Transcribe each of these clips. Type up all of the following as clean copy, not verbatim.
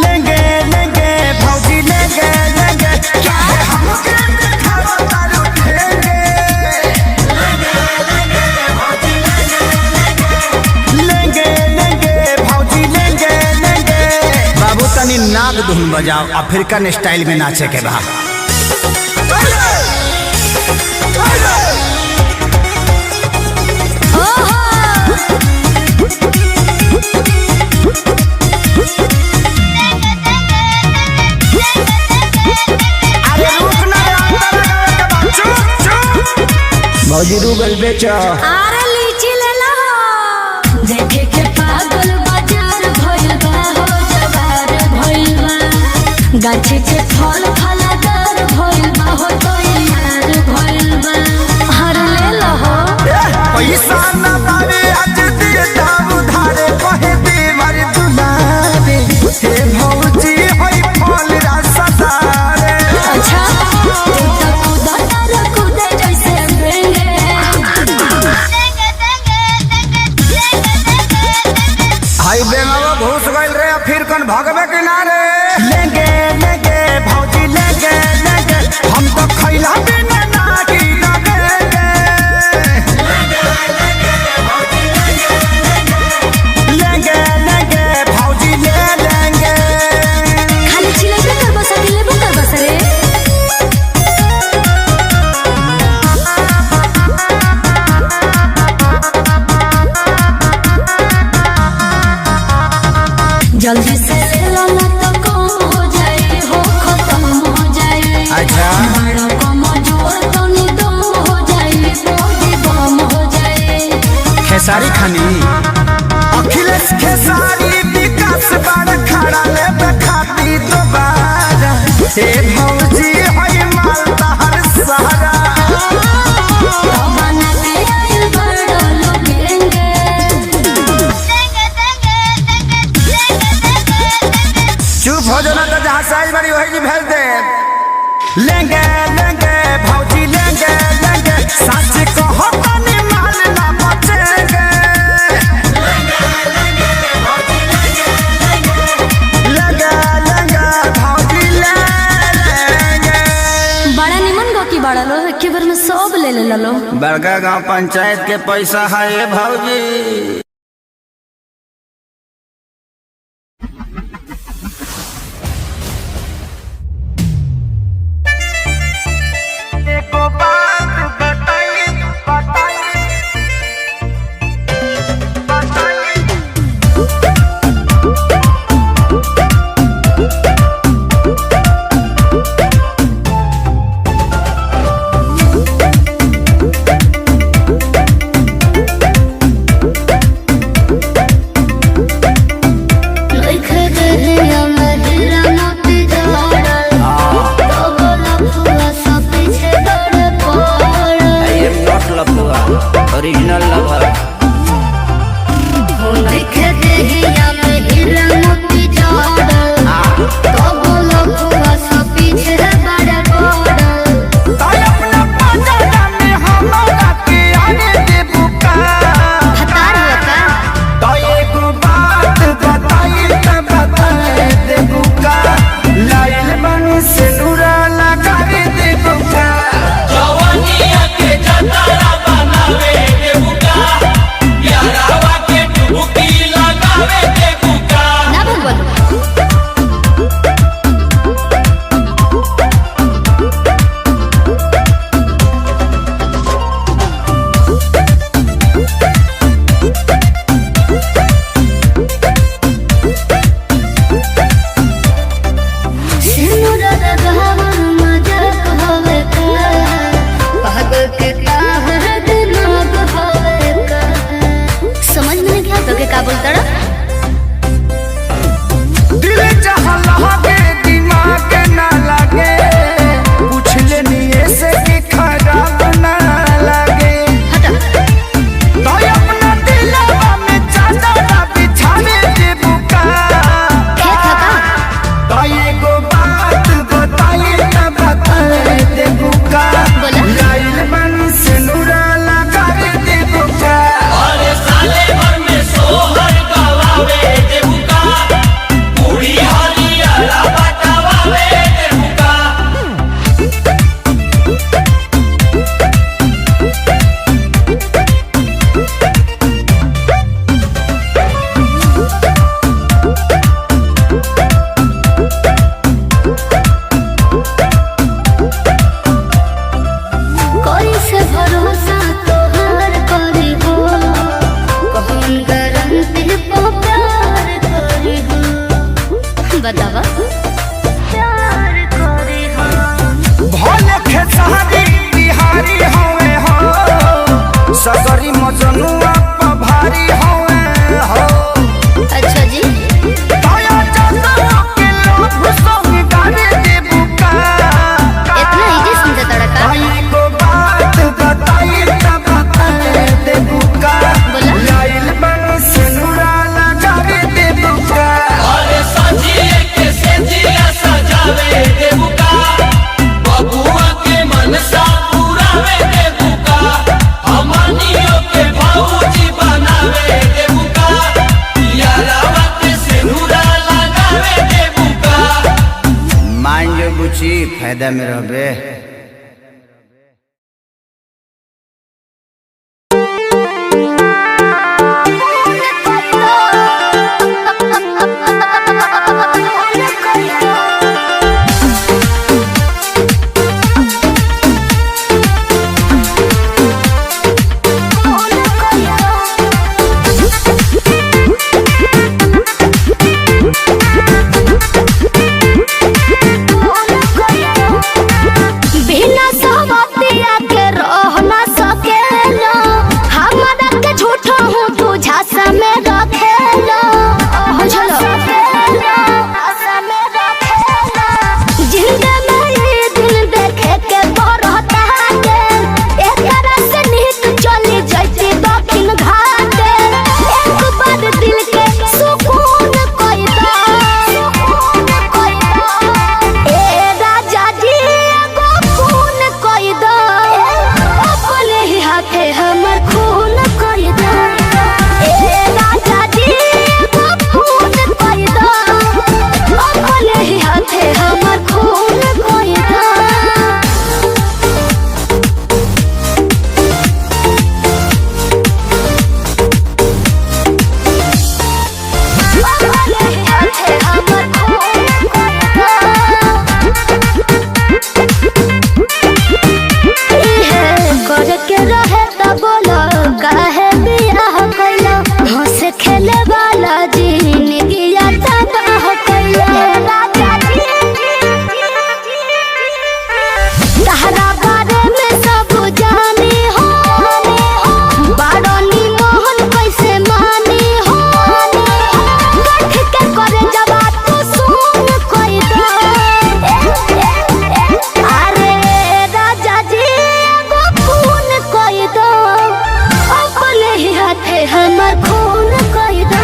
लेंगे लेंगे भौजी लेंगे लेंगे क्या है हमके दिखावा तारू लेंगे लेंगे लेंगे भौजी लेंगे लेंगे। बाबू तनी नाग धुन बजाओ, अफ्रीकन स्टाइल में नाचे के बा। भौजी रूबल बेचो अरे लीची ले लो, देखे के पागल बाजार भइल बा हो जवार भइल बा, गाछी के फल फलादार भइल बा हो तो यार भइल बा। हर ले लो हो पैसा न पावे आज दिए दाम उधारे कहे बीमार दुलारे हे भौजी होई फल रसदारे। अच्छा घुस गइल रे फिर कन भगवे किनारे। लेंगे लेंगे भौजी लेंगे लेंगे हम तो खैला बिना नागी लगेंगे। लेंगे लेंगे भौजी ले लेंगे। खाली चिल्लाइबे कर बस लेबो कर बस रे। जल्दी से ले लो ना तो कम हो जाए हो खत्म हो जाए। अच्छा बड़ा कम जोर तो निदम हो जाए बॉडी बम हो जाए। खेसारी खानी अखिलेश खेसारी विकास बार खड़ा ले खाती दोबारा हे भौजी होई मालदा हर सहारा। बना के आइल बड़ा लोगेंगे। चुप हो जाना तो जहाँ साइज बड़ी वही जी भेज दे। लेंगे लेंगे भौजी लेंगे लेंगे सच कहो तनी माल ना बचेंगे। लेंगे लेंगे भौजी ले लेंगे। बड़ा निमन गो की बड़ा लो एक बार में सब ले ले लो। बड़का गांव पंचायत के पैसा है भौजी। ओरिजिनल लवर हो लिखे देहिया में हीरा मोती जड़ल तो बोलो हुआ सब पीछे बड़ा बड़ल। ताय अपना पाजा में हमरा के आने दे बुका हतार हुआ का तो एक बात बताई त बताए दे बुका लाइल बन से दूरा लगा दे बुका। जवानिया के जतारा बनावे दे बुका। मजनुआ पर भारी होवे हो। अच्छा जी। ताया चाचा के लोभ संग गाने दे बुका। इतना इजी समझा तड़का। भाई को बात बताई तब दे बुका। लाइल बन सिनुरा लगावे दे बुका। अरे सजिए के सेजिया सजावे दे बुका। बबुआ के मनसा पुरावे दे बुका। हमनियों के भौजी बनावे दे बुका। यारावा के सिनुरा लगावे दे बुका। मान जो बुची फायदा में रहबे। बिना सवतिया के रह न सकेला। हमरा के झूठा हूँ तू झांसा में रखेला। बुझलो? जिंदगी में ये दिन देखे के बरहता के। एकरा से निहित चली जाती दक्षिण घाट। एक बार दिल के सुकून कोई दा। ए राजा जी एगो खून कोई दा। अपने ही हाथे हमर खून कोई दा। ए राजा जी एगो खून कोई दा। अपने ही हाथे हमर खून कोई दा। के रहे त बोलो काहे बियाह कैला। हंस खेले वाला जिंदगी तबाह कैला। तहरा बारे में सब जानी हो। बारनी मोहन कैसे मानी हो। गठ के करे जबा तू सुन कोई दा। अरे राजा जी एगो खून कोई दा। अपने ही हाथे हमर खून कोई दा।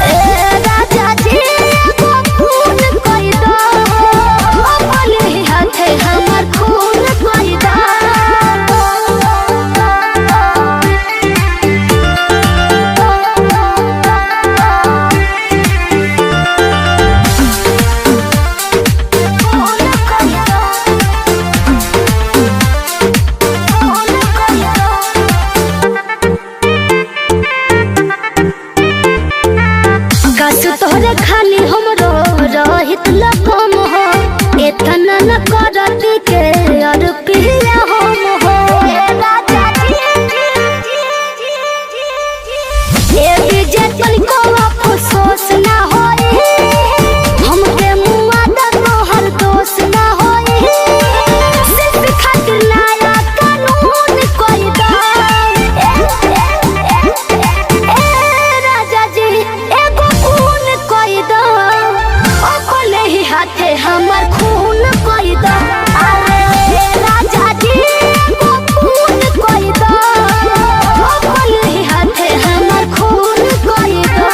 ए राजा जी एगो खून कोई दा। अपने ही हाथे हमर खून कोई दा। कसु तोहरे खाली हमरो रहित लकम हो। एतना न करती के और पिया हम हो। ए विजय तनिको अफसोस ना होई। हमके मुआ द तोहर दोष ना होई। सिर्फ खातिर नया कानून कोई दा। ए राजा जी एगो खून कोई दा। अपने ही हाथे हमर खून कोई दा। अरे राजा जी एगो खून कोई दा। अपने ही हाथे हमर खून कोई दा।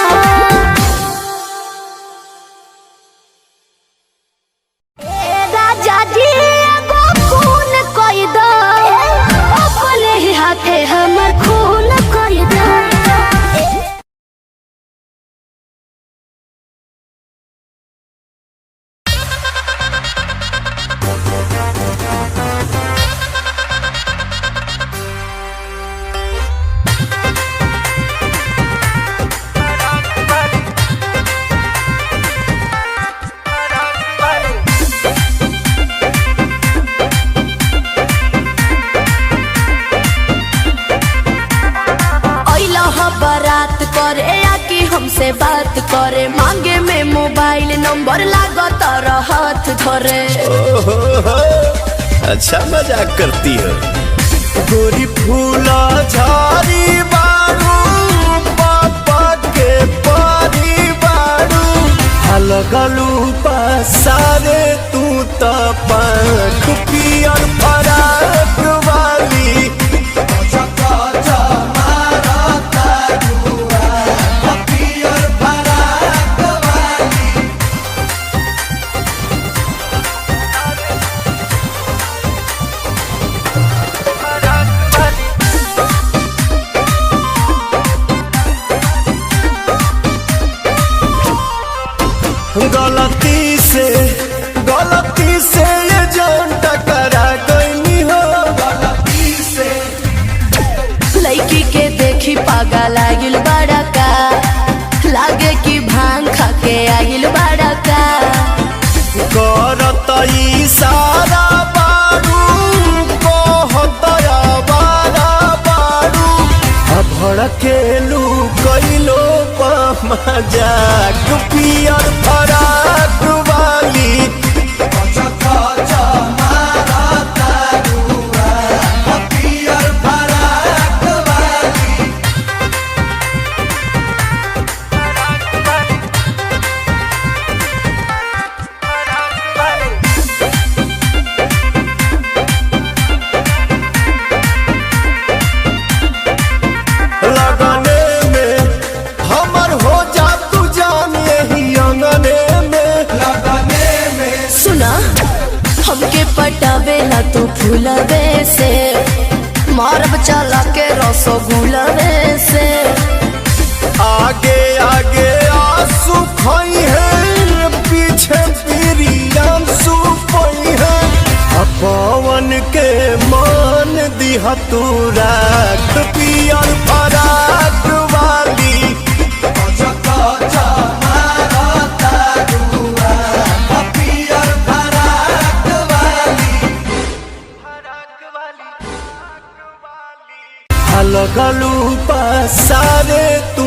ए राजा जी एगो खून कोई दा। अपने ही हाथे हमर खून कोई दा। हमसे बात करे, मांगे में मोबाइल नंबर लागो तारा हाथ धरे। ओहो, अच्छा मजाक करती हो। गोरी फूला झाड़ी बारू पापा के पारी बारू हलगलू पसारे तू त पंख पियर फराक वाली गलती से ये जान टकरा गई हो गलती से लड़की के देखी पागल आगिल बड़ा का लागे कि भांग खा के आगिल बड़ा का करत इशारा बारू कहत आवारा बारू भड़केलू कैलो मजाक पियर फराक वाली हमके पटावेला तू फूलवे से मारब चला के रसगुलवे से आगे आगे आंसू खोई है पीछे पीरियम सुपई है पवन के मान दिया तू रात पियर फराक वाली लगलू पसारे तू